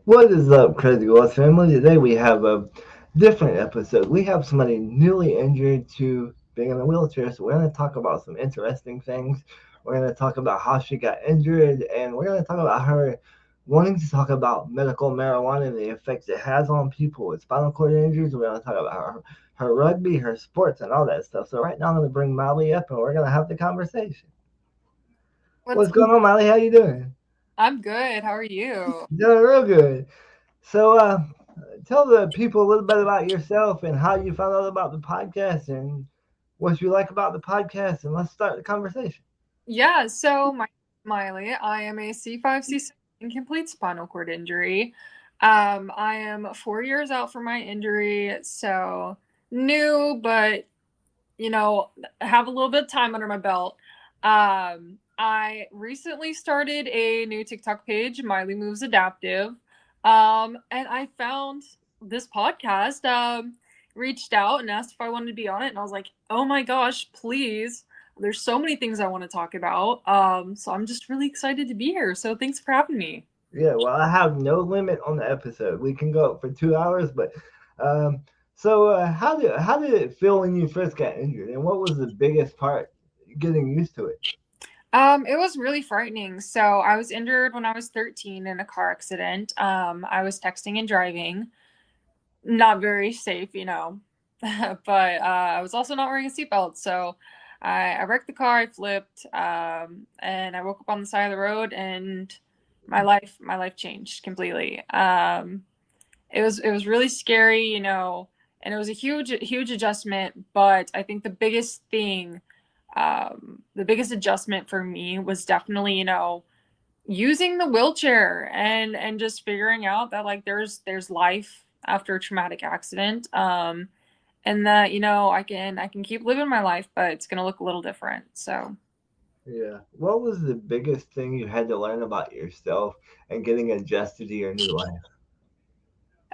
What is up, Crazy West family? Today we have a different episode. We have somebody newly injured to being in a wheelchair, so we're going to talk about some interesting things. We're going to talk about how she got injured, and we're going to talk about her wanting to talk about medical marijuana and the effects it has on people with spinal cord injuries. We're going to talk about her rugby, her sports, and all that stuff. So right now I'm going to bring Miley up, and we're going to have the conversation. What's What's going on, Miley? How you doing? I'm good. How are you? Doing real good. So, tell the people a little bit about yourself and how you found out about the podcast and what you like about the podcast, and let's start the conversation. Yeah, so my Miley. I am a C5C6 incomplete spinal cord injury. I am 4 years out from my injury, so new, but have a little bit of time under my belt. I recently started a new TikTok page, Miley Moves Adaptive. And I found this podcast, reached out and asked if I wanted to be on it, and I was like, oh my gosh, please. There's so many things I want to talk about. So I'm just really excited to be here. So thanks for having me. Yeah, well, I have no limit on the episode. We can go for 2 hours, but um, how did it feel when you first got injured, and what was the biggest part getting used to it? It was really frightening. So I was injured when I was 13 in a car accident. I was texting and driving, not very safe. But I was also not wearing a seatbelt. So I wrecked the car, I flipped, and I woke up on the side of the road, and my life changed completely. It was really scary, and it was a huge adjustment. But I think the biggest adjustment for me was definitely using the wheelchair and just figuring out that like there's life after a traumatic accident, and that I can keep living my life, but it's gonna look a little different. So Yeah, what was the biggest thing you had to learn about yourself and getting adjusted to your new life?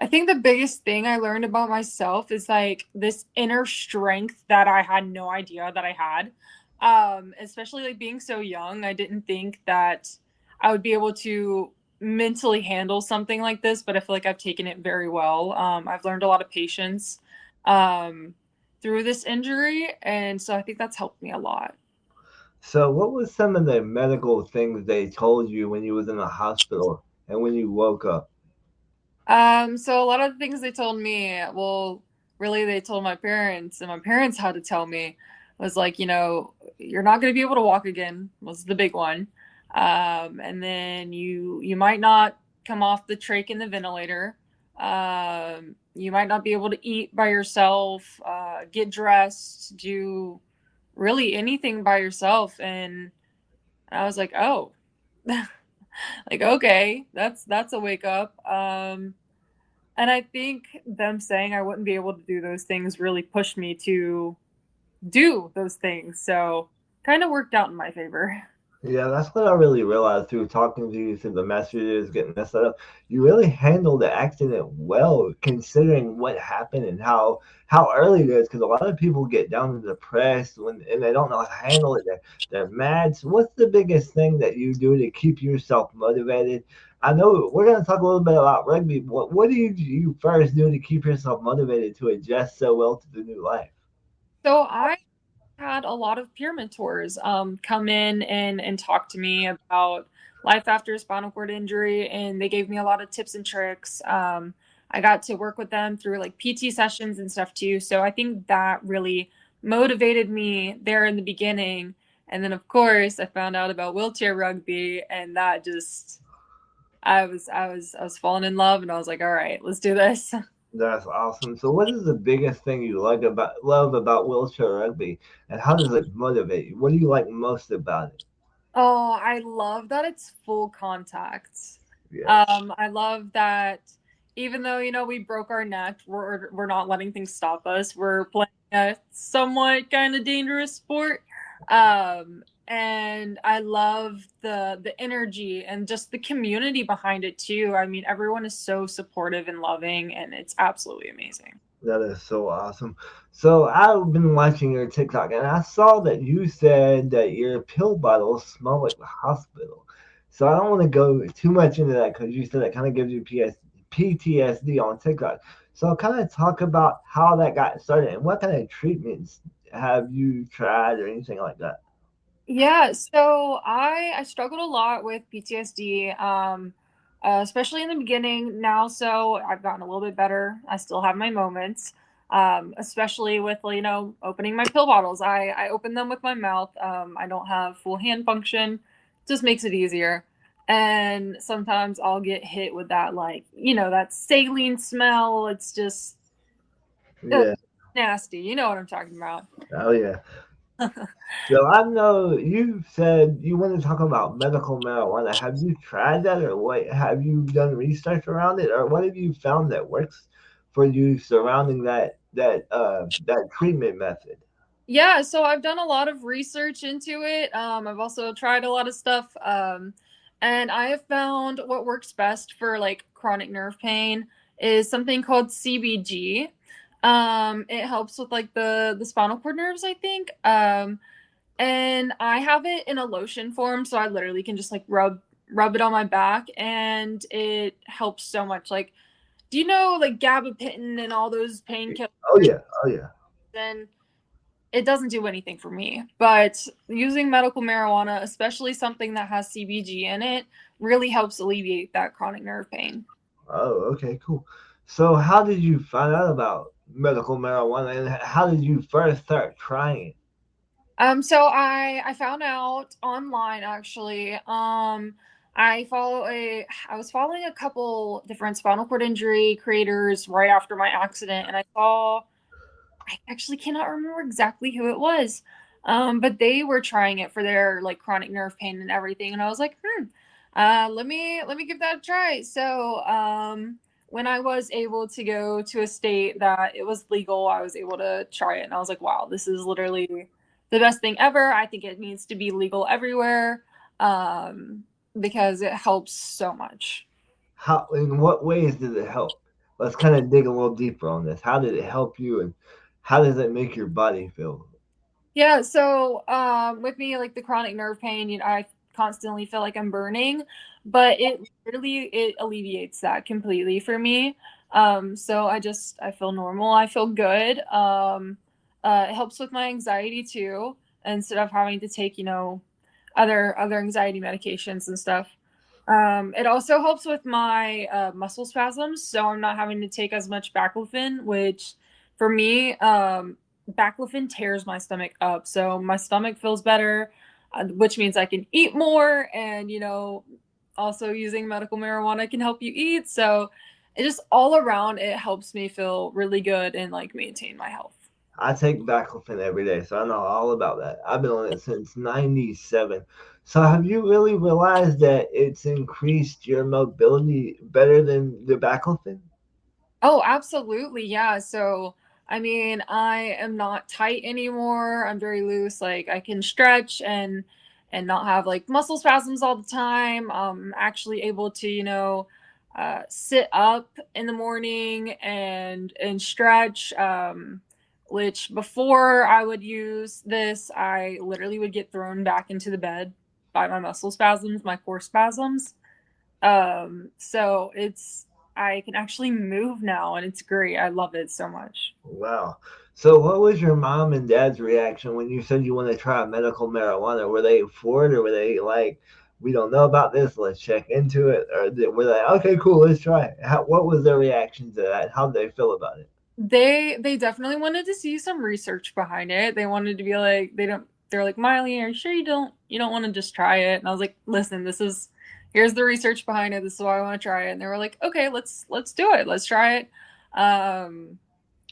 I think the biggest thing I learned about myself is like this inner strength that I had no idea that I had. Especially like being so young, I didn't think that I would be able to mentally handle something like this, but I feel like I've taken it very well. I've learned a lot of patience um, through this injury, and so I think that's helped me a lot. So, what was some of the medical things they told you when you was in the hospital and when you woke up? So a lot of the things they told me, well, really they told my parents, and my parents had to tell me was like, you're not going to be able to walk again was the big one. And then you might not come off the trach in the ventilator. You might not be able to eat by yourself, get dressed, do really anything by yourself. And I was like, oh, like okay, that's a wake up. And I think them saying I wouldn't be able to do those things really pushed me to do those things. So kind of worked out in my favor. Yeah, that's what I really realized through talking to you through the messages, getting this set up. You really handled the accident well, considering what happened and how early it is. Because a lot of people get down and depressed when and they don't know how to handle it. They're mad. So what's the biggest thing that you do to keep yourself motivated? I know we're going to talk a little bit about rugby. What do you first do to keep yourself motivated to adjust so well to the new life? So I had a lot of peer mentors come in and talk to me about life after a spinal cord injury, and they gave me a lot of tips and tricks. I got to work with them through like PT sessions and stuff too. So I think that really motivated me there in the beginning. And then of course I found out about wheelchair rugby, and that just I was falling in love, and I was like, all right, let's do this. That's awesome. So, what is the biggest thing you love about wheelchair rugby, and how does it motivate you? What do you like most about it? Oh, I love that it's full contact. Yes. I love that even though we broke our neck, we're not letting things stop us. We're playing a somewhat kind of dangerous sport. And I love the energy and just the community behind it too. I mean, everyone is so supportive and loving, and it's absolutely amazing. That is so awesome. So, I've been watching your TikTok, and I saw that you said that your pill bottles smell like the hospital. So I don't want to go too much into that because you said that kind of gives you PTSD on TikTok. So kind of talk about how that got started and what kind of treatments have you tried or anything like that. Yeah, so I struggled a lot with PTSD, especially in the beginning. Now, so I've gotten a little bit better. I still have my moments, especially with opening my pill bottles. I open them with my mouth. I don't have full hand function, just makes it easier. And sometimes I'll get hit with that that saline smell. It's just ugh, Yeah. nasty. You know what I'm talking about. Oh yeah. So I know you said you want to talk about medical marijuana. Have you tried that, or what? Have you done research around it, or what have you found that works for you surrounding that treatment method? Yeah, so I've done a lot of research into it. I've also tried a lot of stuff, and I have found what works best for like chronic nerve pain is something called CBG. It helps with like the spinal cord nerves, I think. And I have it in a lotion form, so I literally can just like rub it on my back, and it helps so much. Like, do you know like gabapentin and all those painkillers? Oh yeah, oh yeah. And it doesn't do anything for me. But using medical marijuana, especially something that has CBG in it, really helps alleviate that chronic nerve pain. Oh, okay, cool. So how did you find out about medical marijuana, and how did you first start trying it? So I found out online actually. I was following a couple different spinal cord injury creators right after my accident, and I actually cannot remember exactly who it was. But they were trying it for their like chronic nerve pain and everything, and I was like, let me give that a try. So, when I was able to go to a state that it was legal, I was able to try it, and I was like, wow, this is literally the best thing ever. I think it needs to be legal everywhere, because it helps so much. How, in what ways did it help? Let's kind of dig a little deeper on this. How did it help you, and how does it make your body feel? Yeah, so with me, like the chronic nerve pain, I constantly feel like I'm burning, but it alleviates that completely for me. So I feel normal. I feel good. It helps with my anxiety too, instead of having to take, other anxiety medications and stuff. It also helps with my muscle spasms, so I'm not having to take as much baclofen, which for me, baclofen tears my stomach up. So my stomach feels better, which means I can eat more, and also using medical marijuana can help you eat. So it just all around, it helps me feel really good and like maintain my health. I take baclofen every day, so I know all about that. I've been on it since '97. So have you really realized that it's increased your mobility better than the baclofen? Oh, absolutely. Yeah. So, I mean, I am not tight anymore. I'm very loose. Like I can stretch and not have like muscle spasms all the time. Actually able to, sit up in the morning and stretch. Which before I would use this, I literally would get thrown back into the bed by my muscle spasms, my core spasms. So I can actually move now, and it's great. I love it so much. Wow. So what was your mom and dad's reaction when you said you want to try medical marijuana? Were they for it, or were they like, we don't know about this, let's check into it? Or were they, okay, cool, let's try it? What was their reaction to that? How did they feel about it? They definitely wanted to see some research behind it. They wanted to be like, they're like, Miley, are you sure you don't want to just try it? And I was like, listen, here's the research behind it. This is why I want to try it. And they were like, okay, let's do it. Let's try it. Um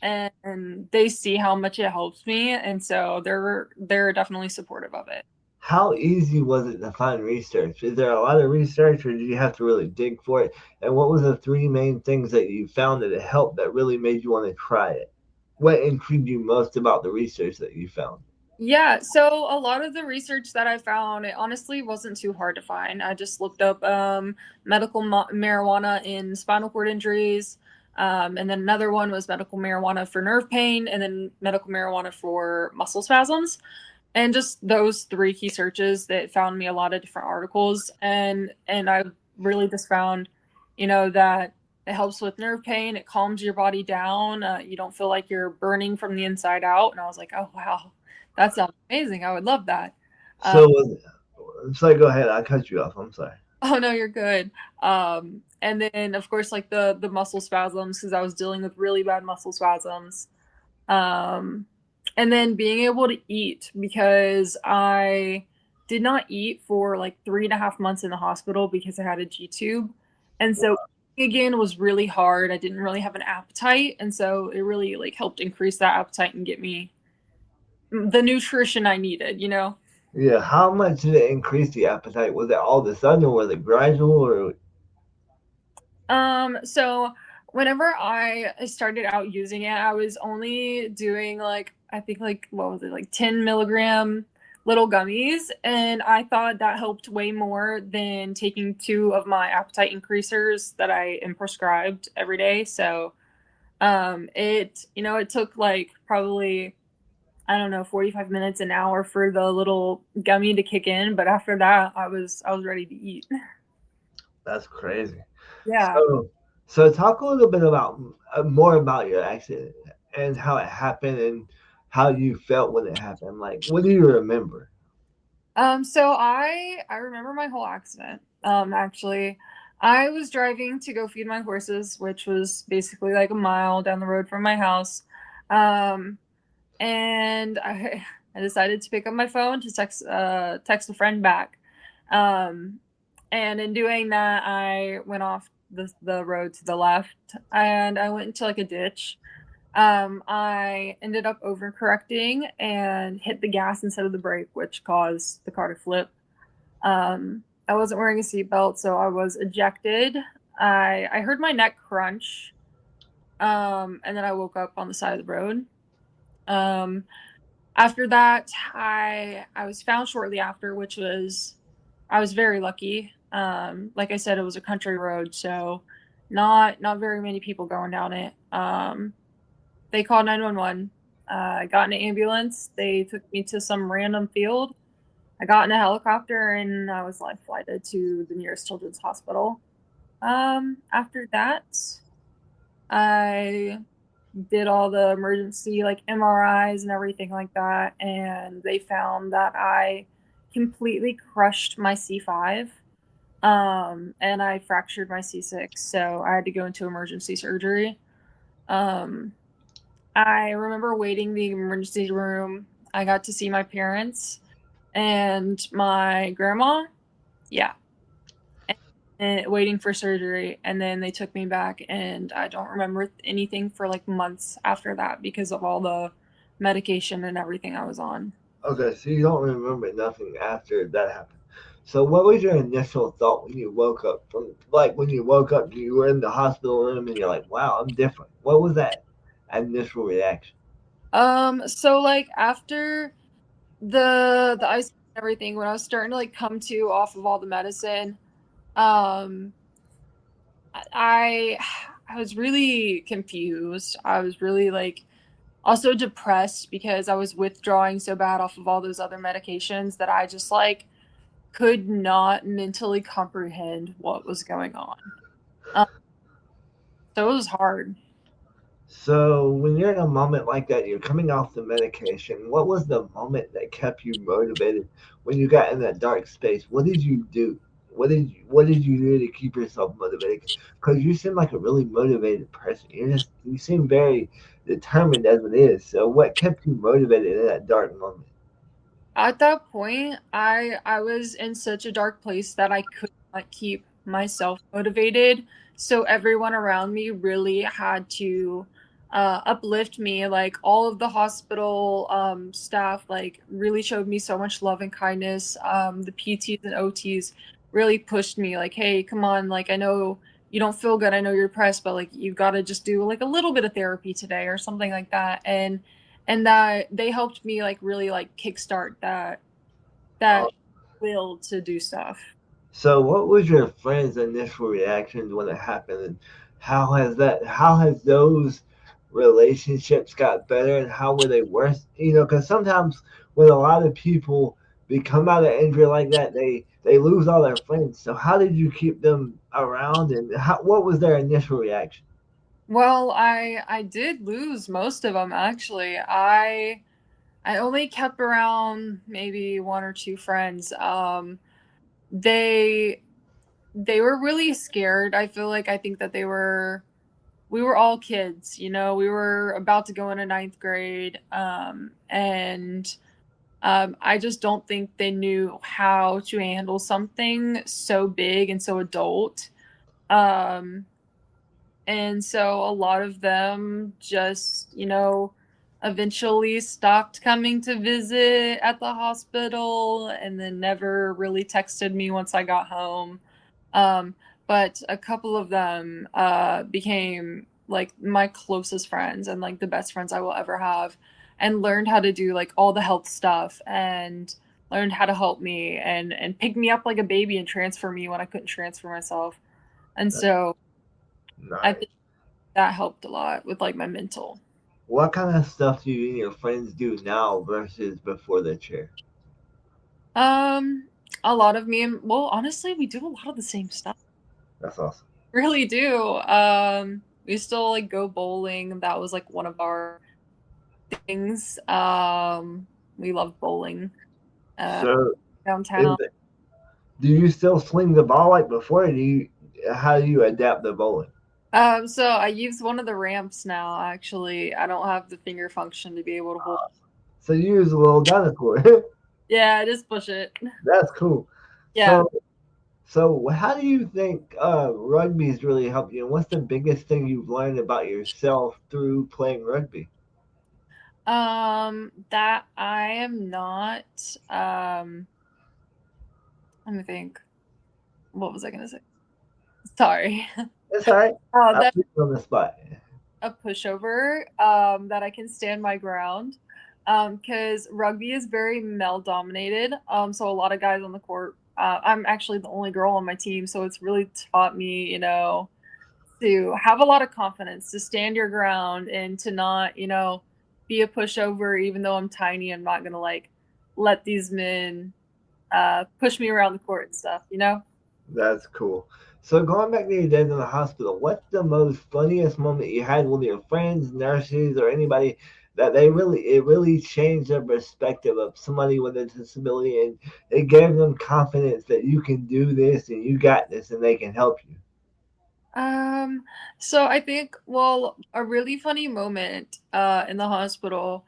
and they see how much it helps me, and so they're definitely supportive of it. How easy was it to find research? Is there a lot of research, or did you have to really dig for it? And what was the three main things that you found that it helped that really made you want to try it? What intrigued you most about the research that you found? Yeah, so a lot of the research that I found, it honestly wasn't too hard to find. I just looked up medical marijuana in spinal cord injuries, and then another one was medical marijuana for nerve pain, and then medical marijuana for muscle spasms. and just those three key searches that found me a lot of different articles, and I really just found, that it helps with nerve pain, it calms your body down, you don't feel like you're burning from the inside out, and I was like, oh wow, that sounds amazing, I would love that. um, So, sorry, go ahead. I cut you off. I'm sorry. oh no, you're good. And then of course like the muscle spasms, because I was dealing with really bad muscle spasms. um, and then being able to eat, because I did not eat for like 3.5 months in the hospital because I had a G tube, and so again was really hard. I didn't really have an appetite, and so it really like helped increase that appetite and get me the nutrition I needed. Yeah, how much did it increase the appetite? Was it all of a sudden, or was it gradual, or So whenever I started out using it, I was only doing like, I think like, what was it, like 10 milligram little gummies. And I thought that helped way more than taking two of my appetite increasers that I am prescribed every day. So it took like probably, I don't know, 45 minutes, an hour for the little gummy to kick in. But after that, I was ready to eat. that's crazy. Yeah. So talk a little bit about more about your accident and how it happened and how you felt when it happened. Like, what do you remember? So I remember my whole accident. Actually, I was driving to go feed my horses, which was basically like a mile down the road from my house. Um, and I decided to pick up my phone to text a friend back. Um, and in doing that, I went off the road to the left, and I went into like a ditch. I ended up overcorrecting and hit the gas instead of the brake, which caused the car to flip. I wasn't wearing a seatbelt, so I was ejected. I heard my neck crunch, and then I woke up on the side of the road. Um, After that, I was found shortly after, which was, I was very lucky. Like I said, it was a country road, so not very many people going down it. They called 911. I got in an ambulance. They took me to some random field. I got in a helicopter and I was life flighted to the nearest children's hospital. After that, I did all the emergency like MRIs and everything like that, and they found that I completely crushed my C5, and I fractured my C6, so I had to go into emergency surgery. Um, I remember waiting in the emergency room. I got to see my parents and my grandma. Yeah. And waiting for surgery. And then they took me back, and I don't remember anything for like months after that because of all the medication and everything I was on. Okay, so you don't remember nothing after that happened. So what was your initial thought when you woke up? From like when you woke up, you were in the hospital room and you're like, "Wow, I'm different." What was that initial reaction? So like after the ice and everything, when I was starting to like come to off of all the medicine, um I I was really confused. I was really like also depressed because I was withdrawing so bad off of all those other medications that I just like could not mentally comprehend what was going on. Um, so it was hard. So when you're in a moment like that, you're coming off the medication. What was the moment that kept you motivated when you got in that dark space? What did you do? What did you do to keep yourself motivated? Because you seem like a really motivated person. You seem very determined as it is. So what kept you motivated in that dark moment? At that point, I was in such a dark place that I could not keep myself motivated. So everyone around me really had to uplift me. Like all of the hospital staff, like really showed me so much love and kindness. The PTs and OTs really pushed me. Like, hey, come on! Like I know you don't feel good. I know you're depressed, but like you've got to just do like a little bit of therapy today or something like that. And that they helped me like really like kickstart that will to do stuff. So what was your friend's initial reaction when it happened, and how has those relationships got better, and how were they worse? Because sometimes when a lot of people become out of injury like that, they lose all their friends. So how did you keep them around, and what was their initial reaction? Well, I did lose most of them actually. I only kept around maybe one or two friends. They they were really scared. I think that we were all kids, you know, we were about to go into ninth grade. And I just don't think they knew how to handle something so big and so adult. Um, and so a lot of them just, you know, eventually stopped coming to visit at the hospital and then never really texted me once I got home. Um, but a couple of them became like my closest friends and like the best friends I will ever have, and learned how to do like all the health stuff and learned how to help me and pick me up like a baby and transfer me when I couldn't transfer myself. And That's so I nice. think that helped a lot with like my mental. What kind of stuff do you and your friends do now versus before the chair? Um, a lot of me and well, honestly, we do a lot of the same stuff. That's awesome. Really do. We still like go bowling. That was like one of our things. We love bowling uh, So, is downtown. it, do you still swing the ball like before? Or do you how do you adapt the bowling? So I use one of the ramps now. Actually, I don't have the finger function to be able to hold. So you use a little dinosaur. Yeah, just push it. That's cool. Yeah. So how do you think rugby's really helped you? And what's the biggest thing you've learned about yourself through playing rugby? That I am not. Um, Let me think. What was I gonna say? Sorry. It's all right. I'll That put you on the spot. a pushover, that I can stand my ground. Because rugby is very male dominated. So a lot of guys on the court. I'm actually the only girl on my team, so it's really taught me, you know, to have a lot of confidence, to stand your ground, and to not, you know, be a pushover. Even though I'm tiny, I'm not gonna like let these men push me around the court and stuff. You know. That's cool. So going back to your days in the hospital, what's the most funniest moment you had with your friends, nurses, or anybody that it really changed their perspective of somebody with a disability, and it gave them confidence that you can do this and you got this and they can help you. Um, so I think, well, a really funny moment in the hospital,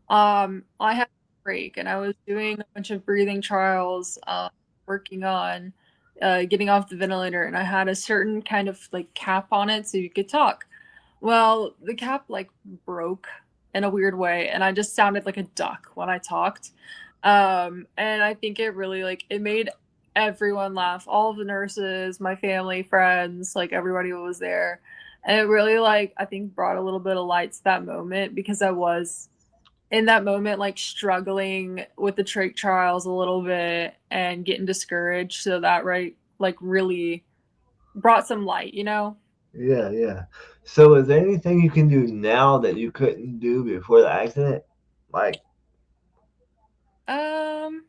I had a break and I was doing a bunch of breathing trials, working on getting off the ventilator, and I had a certain kind of like cap on it so you could talk. Well, the cap like broke in a weird way, and I just sounded like a duck when I talked. And I think it really like it made everyone laugh, all of the nurses, my family, friends, like everybody who was there. And it really like I think brought a little bit of light to that moment, because I was in that moment like struggling with the trach trials a little bit and getting discouraged. So that right like really brought some light, you know? Yeah, yeah. So is there anything you can do now that you couldn't do before the accident? Like, Um,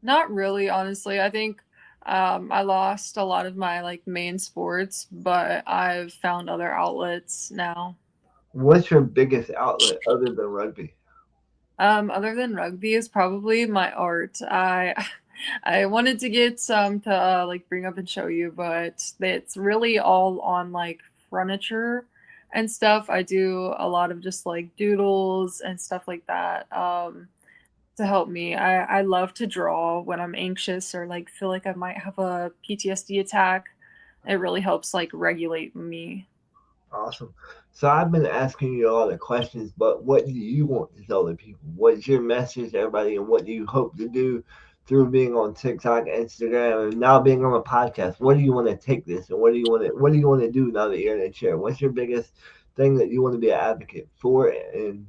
Not really, honestly. I think I lost a lot of my like main sports, but I've found other outlets now. what's your biggest outlet other than rugby? Other than rugby is probably my art. I wanted to get some to like bring up and show you, but it's really all on like furniture and stuff. I do a lot of just like doodles and stuff like that. To help me. I love to draw when I'm anxious or like feel like I might have a PTSD attack. It really helps like regulate me. Awesome. So I've been asking you all the questions, but what do you want to tell the people? What's your message to everybody, and what do you hope to do through being on TikTok, Instagram, and now being on a podcast? What do you want to take this, and what do you want to do now that you're in a chair? What's your biggest thing that you want to be an advocate for, and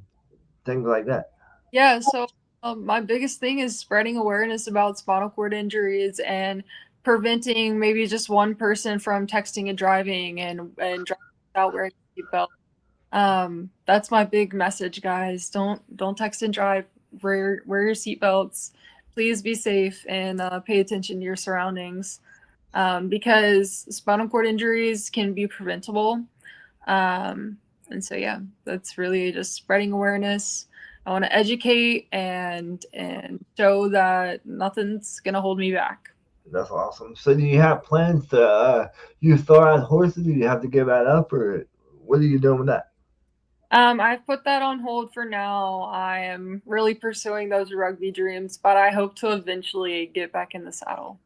things like that? Yeah, so my biggest thing is spreading awareness about spinal cord injuries and preventing maybe just one person from texting and driving and driving without wearing a seatbelt. That's my big message, guys. Don't text and drive. wear your seatbelts. Please be safe and pay attention to your surroundings, because spinal cord injuries can be preventable. Um, and so yeah, that's really just spreading awareness. I want to educate and show that nothing's gonna hold me back. That's awesome. So do you have plans to use thoroughbred horses? Do you have to give that up, or what are you doing with that? I've put that on hold for now. I am really pursuing those rugby dreams, but I hope to eventually get back in the saddle.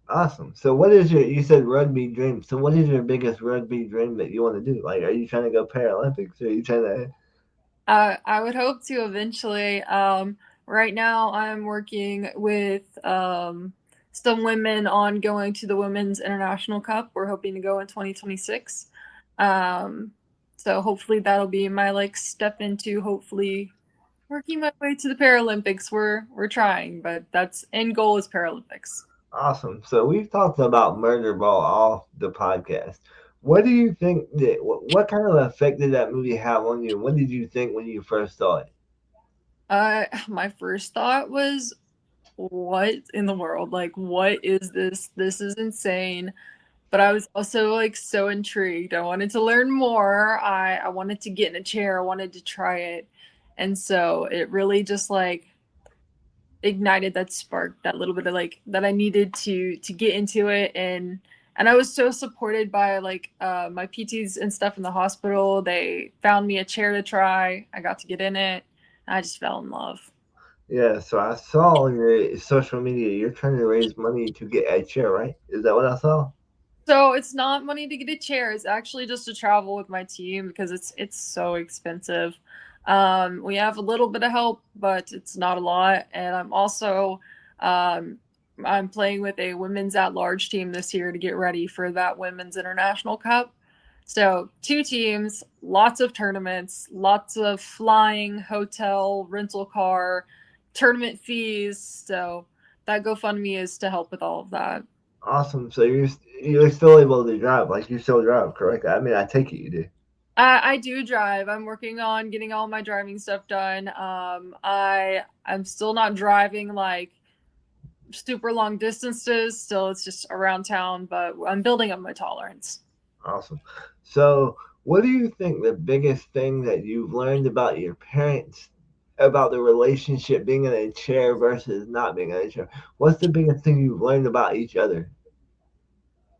Awesome. So what is you said rugby dream. So what is your biggest rugby dream that you want to do? Like, are you trying to go Paralympics? Or are you trying to? I would hope to eventually. Right now, I'm working with some women on going to the Women's International Cup. We're hoping to go in 2026. Um, so hopefully that'll be my like step into hopefully working my way to the Paralympics. We're trying, but that's end goal is Paralympics. Awesome. So we've talked about Murder Ball off the podcast. What do you think that what kind of effect did that movie have on you? What did you think when you first saw it? My first thought was, what in the world? Like, what is this? This is insane. But I was also like so intrigued. I wanted to learn more. I wanted to get in a chair. I wanted to try it. And so it really just like ignited that spark, that little bit of like that I needed to get into it. And I was so supported by like my PTs and stuff in the hospital. They found me a chair to try. I got to get in it. I just fell in love. Yeah, so I saw on your social media you're trying to raise money to get a chair, right? Is that what I saw? So it's not money to get a chair. It's actually just to travel with my team because it's so expensive. We have a little bit of help, but it's not a lot. And I'm also um, I'm playing with a women's at large team this year to get ready for that women's international cup. So two teams, lots of tournaments, lots of flying, hotel, rental car, tournament fees. So that GoFundMe is to help with all of that. Awesome. So you're still able to drive, like you still drive, correct? I mean, I take it you do. I do drive. I'm working on getting all my driving stuff done. I'm still not driving like super long distances. Still, it's just around town, but I'm building up my tolerance. Awesome. So, what do you think the biggest thing that you've learned about your parents, about the relationship being in a chair versus not being in a chair? What's the biggest thing you've learned about each other?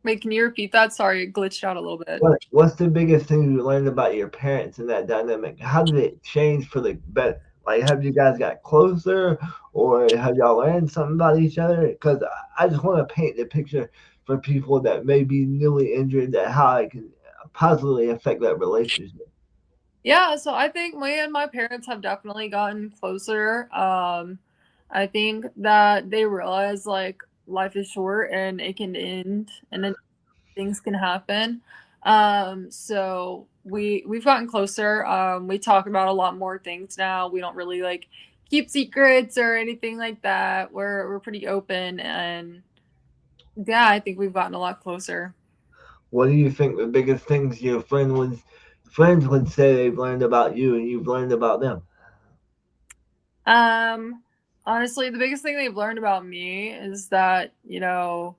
Wait, can you repeat that? Sorry, it glitched out a little bit. What's the biggest thing you learned about your parents in that dynamic? How did it change for the better? Like, have you guys got closer, or have y'all learned something about each other? Because I just want to paint the picture for people that may be newly injured, that how it can positively affect that relationship. Yeah, so I think me and my parents have definitely gotten closer. I think that they realize like life is short and it can end, and then things can happen. So we've gotten closer. We talk about a lot more things now. We don't really like keep secrets or anything like that. We're pretty open, and yeah, I think we've gotten a lot closer. What do you think the biggest things your friends would say they've learned about you and you've learned about them? Um, Honestly, the biggest thing they've learned about me is that, the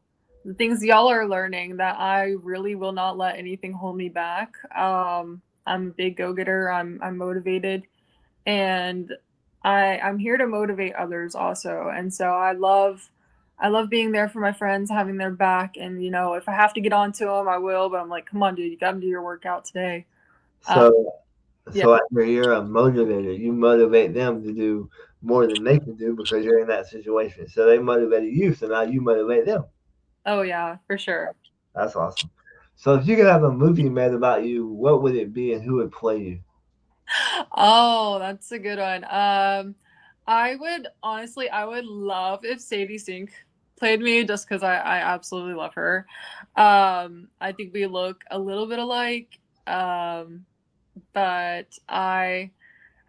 things y'all are learning, that I really will not let anything hold me back. I'm a big go-getter. I'm motivated, and I'm here to motivate others also. And so I love being there for my friends, having their back, and if I have to get onto them, I will, but I'm like, come on, dude, you got to do your workout today. Uh, So, yeah. so after you're a motivator, you motivate them to do more than they can do because you're in that situation. So they motivated you, so now you motivate them. Oh yeah, for sure. That's awesome. So if you could have a movie made about you, what would it be and who would play you? Oh, that's a good one. I would love if Sadie Sink played me just because I absolutely love her. I think we look a little bit alike. But I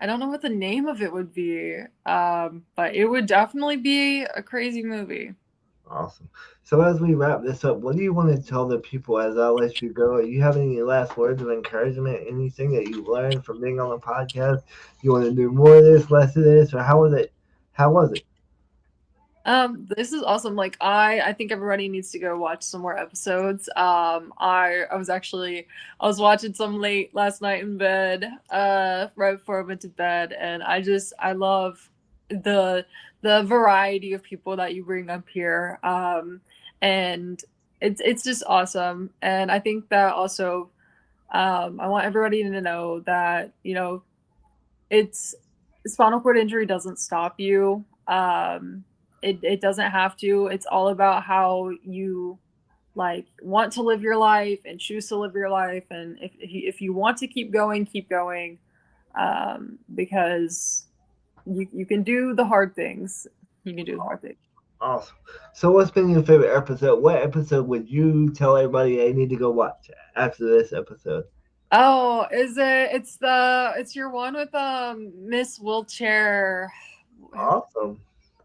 don't know what the name of it would be. But it would definitely be a crazy movie. Awesome. So as we wrap this up, what do you want to tell the people as I let you go? Do you have any last words of encouragement? Anything that you learned from being on the podcast? You want to do more of this, less of this, or how was it? How was it? This is awesome. Like I think everybody needs to go watch some more episodes. I was actually I was watching some late last night in bed, right before I went to bed, and I love the the variety of people that you bring up here. And it's just awesome. And I think that also I want everybody to know that, you know, it's spinal cord injury doesn't stop you. It doesn't have to. It's all about how you like want to live your life and choose to live your life. And if you want to keep going, keep going, because you can do the hard things. You can do the hard things. Awesome. So what's been your favorite episode? What episode would you tell everybody they need to go watch after this episode? Oh, is it? It's your one with Miss Wheelchair. Awesome.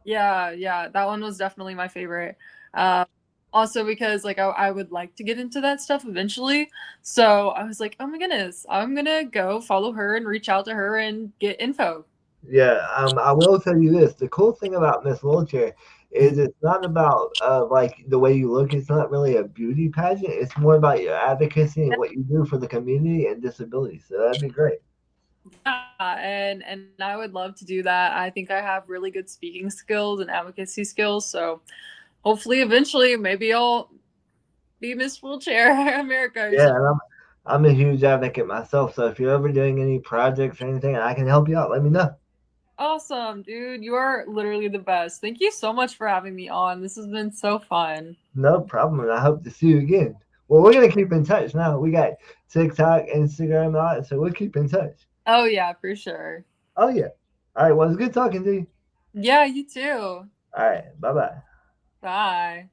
Yeah, yeah, that one was definitely my favorite. Um, Also because like I would like to get into that stuff eventually. So I was like, oh my goodness, I'm gonna go follow her and reach out to her and get info. Yeah, I will tell you this. The cool thing about Miss Wheelchair is it's not about like the way you look. It's not really a beauty pageant. It's more about your advocacy and what you do for the community and disabilities. So that'd be great. Yeah, and I would love to do that. I think I have really good speaking skills and advocacy skills. So hopefully, eventually, maybe I'll be Miss Wheelchair America or Yeah, something. and I'm a huge advocate myself. So if you're ever doing any projects or anything, and I can help you out, let me know. Awesome, dude. You are literally the best. Thank you so much for having me on. This has been so fun. No problem, and I hope to see you again. Well, we're gonna keep in touch now. We got TikTok, Instagram, and all that, so we'll keep in touch. Oh, yeah, for sure. Oh yeah. All right. Well, it's good talking to you. Yeah, you too. All right. Bye bye. Bye.